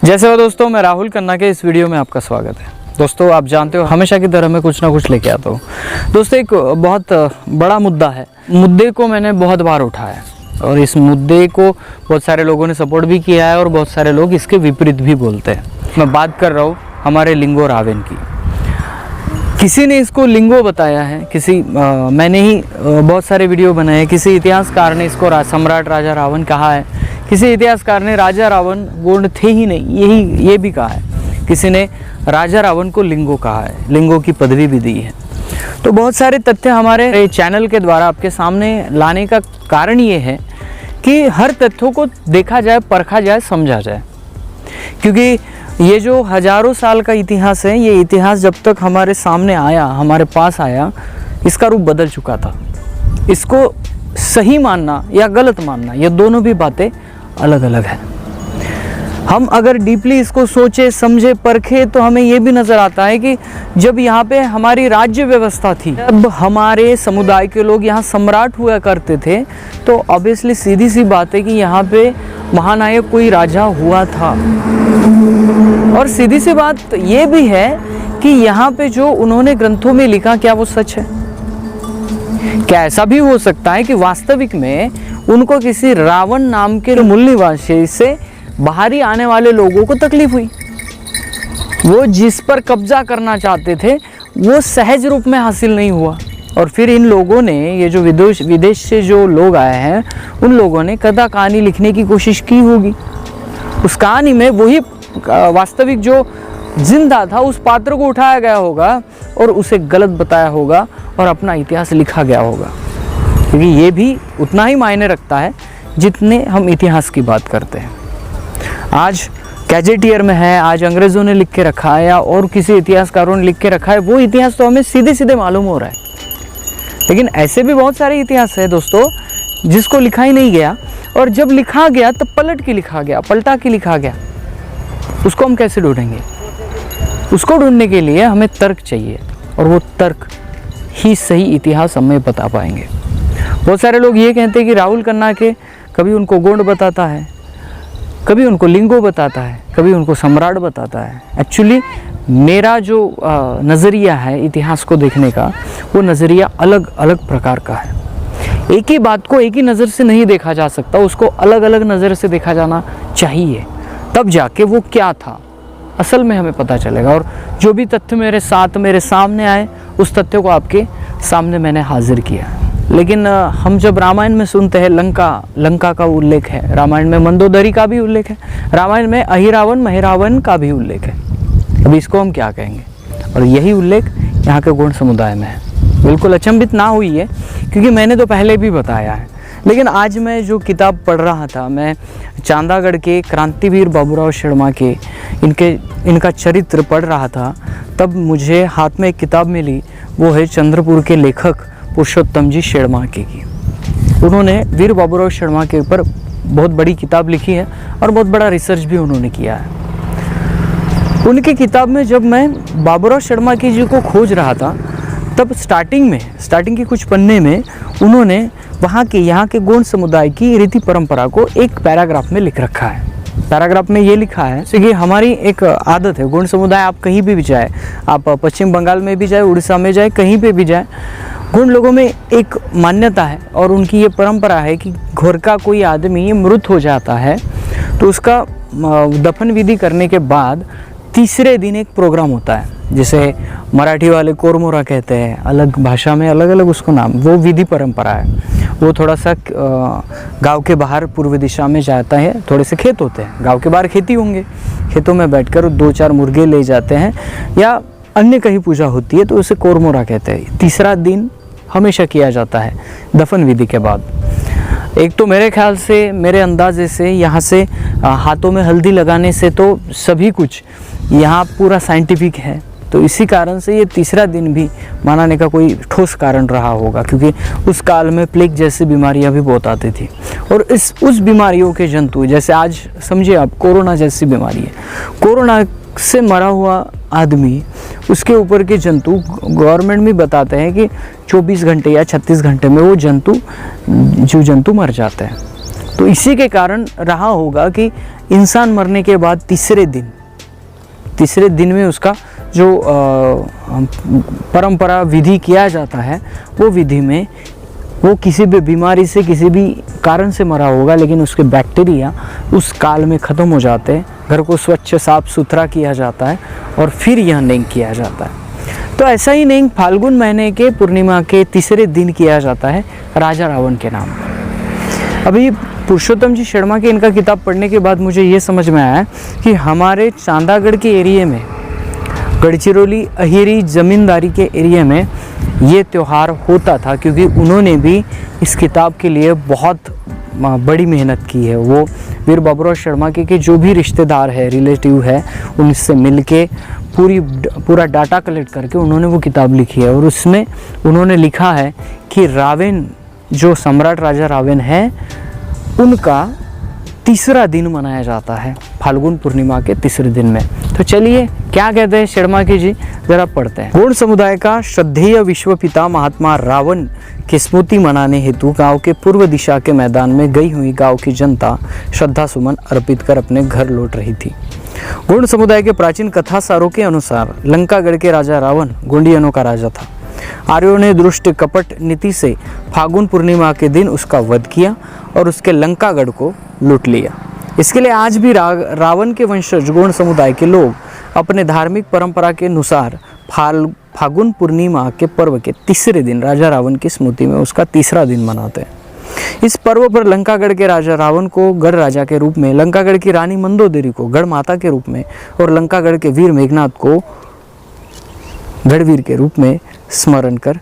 जैसे हो दोस्तों, मैं राहुल खन्ना के इस वीडियो में आपका स्वागत है। दोस्तों, आप जानते हो हमेशा की तरह मैं कुछ ना कुछ लेके आता हूँ। दोस्तों, एक बहुत बड़ा मुद्दा है। मुद्दे को मैंने बहुत बार उठाया और इस मुद्दे को बहुत सारे लोगों ने सपोर्ट भी किया है और बहुत सारे लोग इसके विपरीत भी बोलते हैं। मैं बात कर रहा हूँ हमारे लिंगो रावण की। किसी ने इसको लिंगो बताया है, मैंने ही बहुत सारे वीडियो बनाए हैं। किसी इतिहासकार ने इसको सम्राट राजा रावण कहा है, किसी इतिहासकार ने राजा रावण गोंड थे ही नहीं ये भी कहा है। किसी ने राजा रावण को लिंगो कहा है, लिंगो की पदवी भी दी है। तो बहुत सारे तथ्य हमारे चैनल के द्वारा आपके सामने लाने का कारण ये है कि हर तथ्यों को देखा जाए, परखा जाए, समझा जाए। क्योंकि ये जो हजारों साल का इतिहास है, ये इतिहास जब तक हमारे सामने आया, हमारे पास आया, इसका रूप बदल चुका था। इसको सही मानना या गलत मानना, ये दोनों भी बातें अलग अलग है। हम अगर डीपली इसको सोचे, समझे, परखे तो हमें ये भी नज़र आता है कि जब यहाँ पे हमारी राज्य व्यवस्था थी, जब हमारे समुदाय के लोग यहाँ सम्राट हुआ करते थे, तो ऑब्वियसली सीधी सी बात है कि यहाँ पे महानायक कोई राजा हुआ था। और सीधी सी बात ये भी है कि यहाँ पे जो उन्होंने ग्रंथों में लिखा, क्या वो सच है? क्या ऐसा भी हो सकता है कि वास्तविक में उनको किसी रावण नाम के मूल निवासी से बाहरी आने वाले लोगों को तकलीफ हुई? वो जिस पर कब्जा करना चाहते थे वो सहज रूप में हासिल नहीं हुआ, और फिर इन लोगों ने, ये जो विदेश से जो लोग आए हैं, उन लोगों ने कथा कहानी लिखने की कोशिश की होगी। उस कहानी में वही वास्तविक जो जिंदा था उस पात्र को उठाया गया होगा और उसे गलत बताया होगा और अपना इतिहास लिखा गया होगा। क्योंकि ये भी उतना ही मायने रखता है जितने हम इतिहास की बात करते हैं। आज गैजेटियर में है, आज अंग्रेज़ों ने लिख के रखा है या और किसी इतिहासकारों ने लिख के रखा है, वो इतिहास तो हमें सीधे सीधे मालूम हो रहा है। लेकिन ऐसे भी बहुत सारे इतिहास है दोस्तों जिसको लिखा ही नहीं गया, और जब लिखा गया तब पलट के लिखा गया, पलटा के लिखा गया। उसको हम कैसे ढूंढेंगे? उसको ढूंढने के लिए हमें तर्क चाहिए, और वो तर्क ही सही इतिहास हमें बता पाएंगे। बहुत सारे लोग ये कहते हैं कि राहुल खन्ना के कभी उनको गोंड बताता है, कभी उनको लिंगो बताता है, कभी उनको सम्राट बताता है। एक्चुअली मेरा जो नज़रिया है इतिहास को देखने का, वो नज़रिया अलग अलग प्रकार का है। एक ही बात को एक ही नज़र से नहीं देखा जा सकता, उसको अलग अलग नज़र से देखा जाना चाहिए, तब जाके वो क्या था असल में हमें पता चलेगा। और जो भी तथ्य मेरे सामने आए, उस तथ्य को आपके सामने मैंने हाजिर किया। लेकिन हम जब रामायण में सुनते हैं लंका का उल्लेख है, रामायण में मंदोदरी का भी उल्लेख है, रामायण में अहिरावण महिरावण का भी उल्लेख है। अभी इसको हम क्या कहेंगे? और यही उल्लेख यहाँ के गोंड समुदाय में है। बिल्कुल अचंभित ना हुई है, क्योंकि मैंने तो पहले भी बताया है। लेकिन आज मैं जो किताब पढ़ रहा था, मैं चांदागढ़ के क्रांतिवीर बाबूराव शर्मा के इनका चरित्र पढ़ रहा था, तब मुझे हाथ में एक किताब मिली। वो है चंद्रपुर के लेखक पुरुषोत्तम जी शेड़माके की। उन्होंने वीर बाबूराव शर्मा के ऊपर बहुत बड़ी किताब लिखी है और बहुत बड़ा रिसर्च भी उन्होंने किया है। उनकी किताब में जब मैं बाबूराव शर्माके जी को खोज रहा था, तब स्टार्टिंग के कुछ पन्ने में उन्होंने यहाँ के गोंड समुदाय की रीति परंपरा को एक पैराग्राफ में लिख रखा है। पैराग्राफ में ये लिखा है कि हमारी एक आदत है, गोंड समुदाय आप कहीं भी जाए, आप पश्चिम बंगाल में भी जाए, उड़ीसा में जाए, कहीं पे भी जाए, गोंड लोगों में एक मान्यता है और उनकी ये परंपरा है कि घर का कोई आदमी मृत हो जाता है तो उसका दफन विधि करने के बाद तीसरे दिन एक प्रोग्राम होता है, जिसे मराठी वाले कोरमोरा कहते हैं, अलग भाषा में अलग अलग उसको नाम। वो विधि परंपरा है। वो थोड़ा सा गांव के बाहर पूर्व दिशा में जाता है, थोड़े से खेत होते हैं, गांव के बाहर खेती होंगे, खेतों में बैठकर 2-4 मुर्गे ले जाते हैं या अन्य कहीं पूजा होती है, तो उसे कोरमोरा कहते हैं। तीसरा दिन हमेशा किया जाता है दफन विधि के बाद। एक तो मेरे ख्याल से, मेरे अंदाजे से, यहाँ से हाथों में हल्दी लगाने से तो सभी कुछ यहाँ पूरा साइंटिफिक है, तो इसी कारण से ये तीसरा दिन भी मनाने का कोई ठोस कारण रहा होगा। क्योंकि उस काल में प्लेग जैसी बीमारियाँ भी बहुत आती थी, और उस बीमारियों के जंतु, जैसे आज समझिए आप कोरोना जैसी बीमारी है, कोरोना से मरा हुआ आदमी, उसके ऊपर के जंतु गवर्नमेंट भी बताते हैं कि 24 घंटे या 36 घंटे में वो जीव जंतु मर जाते हैं। तो इसी के कारण रहा होगा कि इंसान मरने के बाद तीसरे दिन में उसका जो परंपरा विधि किया जाता है, वो विधि में वो किसी भी बीमारी से किसी भी कारण से मरा होगा, लेकिन उसके बैक्टीरिया उस काल में ख़त्म हो जाते हैं। घर को स्वच्छ साफ सुथरा किया जाता है और फिर यह नेंग किया जाता है। तो ऐसा ही नेंग फाल्गुन महीने के पूर्णिमा के तीसरे दिन किया जाता है राजा रावण के नाम पर। अभी पुरुषोत्तम जी शर्मा की इनका किताब पढ़ने के बाद मुझे ये समझ में आया कि हमारे चांदागढ़ के एरिया में, गढ़चिरौली अहिरी ज़मींदारी के एरिया में ये त्यौहार होता था, क्योंकि उन्होंने भी इस किताब के लिए बहुत बड़ी मेहनत की है। वो वीर बाबूराव शर्मा के जो भी रिश्तेदार है, रिलेटिव है, उनसे मिलके पूरा डाटा कलेक्ट करके उन्होंने वो किताब लिखी है। और उसमें उन्होंने लिखा है कि रावण, जो सम्राट राजा रावण है, उनका तीसरा दिन मनाया जाता है फाल्गुन पूर्णिमा के तीसरे दिन में। तो चलिए क्या कहते हैं शर्मा की जी, जरा पढ़ते हैं। गौड़ समुदाय का श्रद्धेय विश्व पिता महात्मा रावण की स्मृति मनाने हेतु गांव के पूर्व दिशा के मैदान में गई हुई गांव की जनता श्रद्धा सुमन अर्पित कर अपने घर लौट रही थी। गौड़ समुदाय के प्राचीन कथासारों के अनुसार लंकागढ़ के राजा रावण गोंडियनों का राजा था। आर्यों ने दुष्ट कपट नीति से फाल्गुन पूर्णिमा के दिन उसका वध किया और उसके लंकागढ़ को लूट लिया। इसके लिए आज भी रावण के वंशज गौड़ समुदाय के लोग अपने धार्मिक परंपरा के अनुसार फाल्गुन पूर्णिमा के पर्व के तीसरे दिन राजा रावण की स्मृति में उसका तीसरा दिन मनाते हैं। इस पर्व पर लंकागढ़ के राजा रावण को गढ़ राजा के रूप में, लंकागढ़ की रानी मंदोदरी को गढ़ माता के रूप में और लंकागढ़ के वीर मेघनाथ को गढ़वीर के रूप में स्मरण कर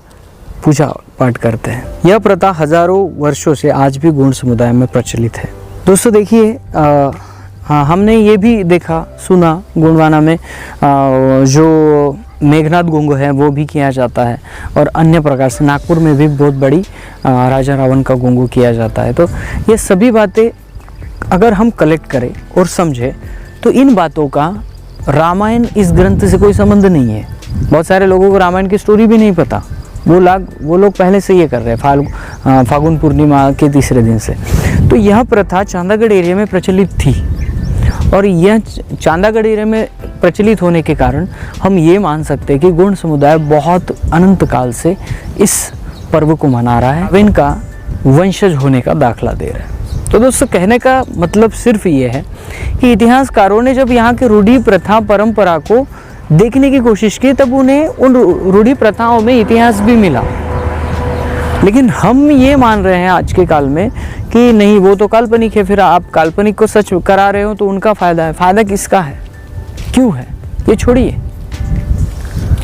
पूजा पाठ करते हैं। यह प्रथा हजारों वर्षों से आज भी गौड़ समुदाय में प्रचलित है। दोस्तों देखिए, हाँ, हमने ये भी देखा सुना गोंडवाना में जो मेघनाथ गोंगो है वो भी किया जाता है, और अन्य प्रकार से नागपुर में भी बहुत बड़ी राजा रावण का गोंगो किया जाता है। तो ये सभी बातें अगर हम कलेक्ट करें और समझें तो इन बातों का रामायण इस ग्रंथ से कोई संबंध नहीं है। बहुत सारे लोगों को रामायण की स्टोरी भी नहीं पता, वो लोग पहले से ये कर रहे हैं फाल्गुन पूर्णिमा के तीसरे दिन से। तो यह प्रथा चांदागढ़ एरिया में प्रचलित थी, और यह चांदागढ़ एरिया में प्रचलित होने के कारण हम ये मान सकते हैं कि गौड़ समुदाय बहुत अनंत काल से इस पर्व को मना रहा है, इनका वंशज होने का दाखला दे रहा है। तो दोस्तों कहने का मतलब सिर्फ ये है कि इतिहासकारों ने जब यहाँ के रूढ़ी प्रथा परंपरा को देखने की कोशिश की, तब उन्हें उन रूढ़ी प्रथाओं में इतिहास भी मिला। लेकिन हम ये मान रहे हैं आज के काल में कि नहीं, वो तो काल्पनिक है, फिर आप काल्पनिक को सच करा रहे हो तो उनका फायदा है। फायदा किसका है, क्यों है, ये छोड़िए।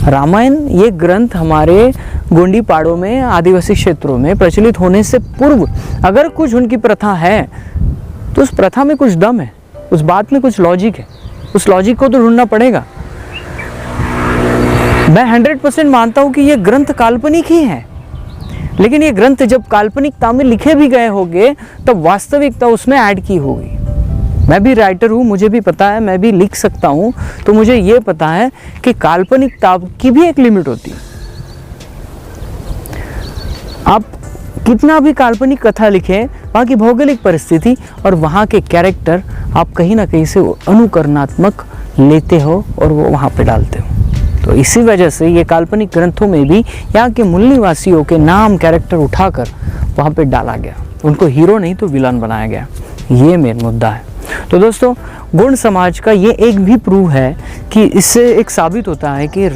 रामायण ये ग्रंथ हमारे गोंडी पहाड़ों में, आदिवासी क्षेत्रों में प्रचलित होने से पूर्व अगर कुछ उनकी प्रथा है तो उस प्रथा में कुछ दम है, उस बात में कुछ लॉजिक है। उस लॉजिक को तो ढूंढना पड़ेगा। मैं 100% मानता हूँ कि ये ग्रंथ काल्पनिक ही है, लेकिन ये ग्रंथ जब काल्पनिकता में लिखे भी गए होंगे तब वास्तविकता उसमें ऐड की होगी। मैं भी राइटर हूँ, मुझे भी पता है, मैं भी लिख सकता हूँ, तो मुझे ये पता है कि काल्पनिकता की भी एक लिमिट होती है। आप कितना भी काल्पनिक कथा लिखें, वहाँ की भौगोलिक परिस्थिति और वहाँ के कैरेक्टर आप कहीं ना कहीं से अनुकरणात्मक लेते हो और वो वहाँ पे डालते हो। तो इसी वजह से ये काल्पनिक ग्रंथों में भी यहाँ के मूल निवासियों के नाम, कैरेक्टर उठाकर वहाँ पे डाला गया, उनको हीरो नहीं तो विलन बनाया गया। ये मेन मुद्दा है। तो दोस्तों गौड़ समाज का ये एक भी प्रूव है कि इससे एक साबित होता है कि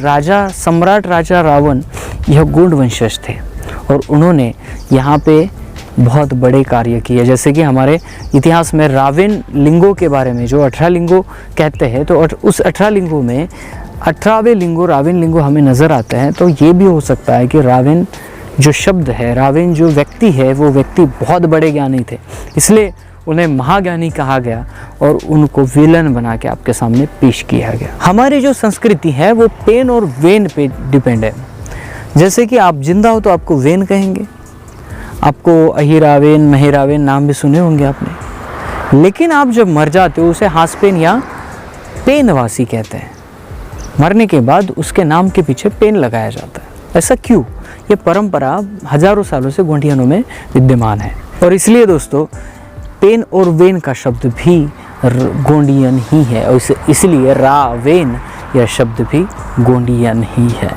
सम्राट राजा रावण यह गौड़ वंशज थे और उन्होंने यहाँ पे बहुत बड़े कार्य किए। जैसे कि हमारे इतिहास में रावण लिंगों के बारे में जो 18 लिंगों कहते हैं, तो उस 18 लिंगों में 18वें लिंगो रावण लिंगो हमें नज़र आता है। तो ये भी हो सकता है कि रावण जो शब्द है, रावण जो व्यक्ति है, वो व्यक्ति बहुत बड़े ज्ञानी थे, इसलिए उन्हें महाज्ञानी कहा गया और उनको विलन बना के आपके सामने पेश किया गया। हमारी जो संस्कृति है वो पेन और वेन पे डिपेंड है। जैसे कि आप जिंदा हो तो आपको वेन कहेंगे, आपको अहिरावेन महिरावेन नाम भी सुने होंगे आपने, लेकिन आप जब मर जाते हो उसे हासपेन या पेनवासी कहते हैं। मरने के बाद उसके नाम के पीछे पेन लगाया जाता है। ऐसा क्यों? ये परंपरा हजारों सालों से गोंडियनों में विद्यमान है और इसलिए दोस्तों पेन और वेन का शब्द भी गोंडियन ही है और इसलिए रावेन यह शब्द भी गोंडियन ही है।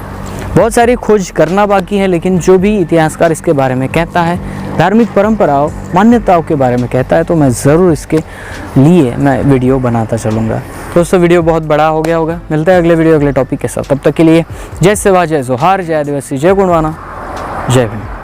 बहुत सारी खोज करना बाकी है, लेकिन जो भी इतिहासकार इसके बारे में कहता है, धार्मिक परंपराओं मान्यताओं के बारे में कहता है, तो मैं ज़रूर इसके लिए मैं वीडियो बनाता चलूँगा। दोस्तों वीडियो बहुत बड़ा हो गया होगा, मिलता है अगले वीडियो अगले टॉपिक के साथ। तब तक के लिए जय सेवा, जय जोहार, जय आदिवासी, जय गुणवाना, जय भीम।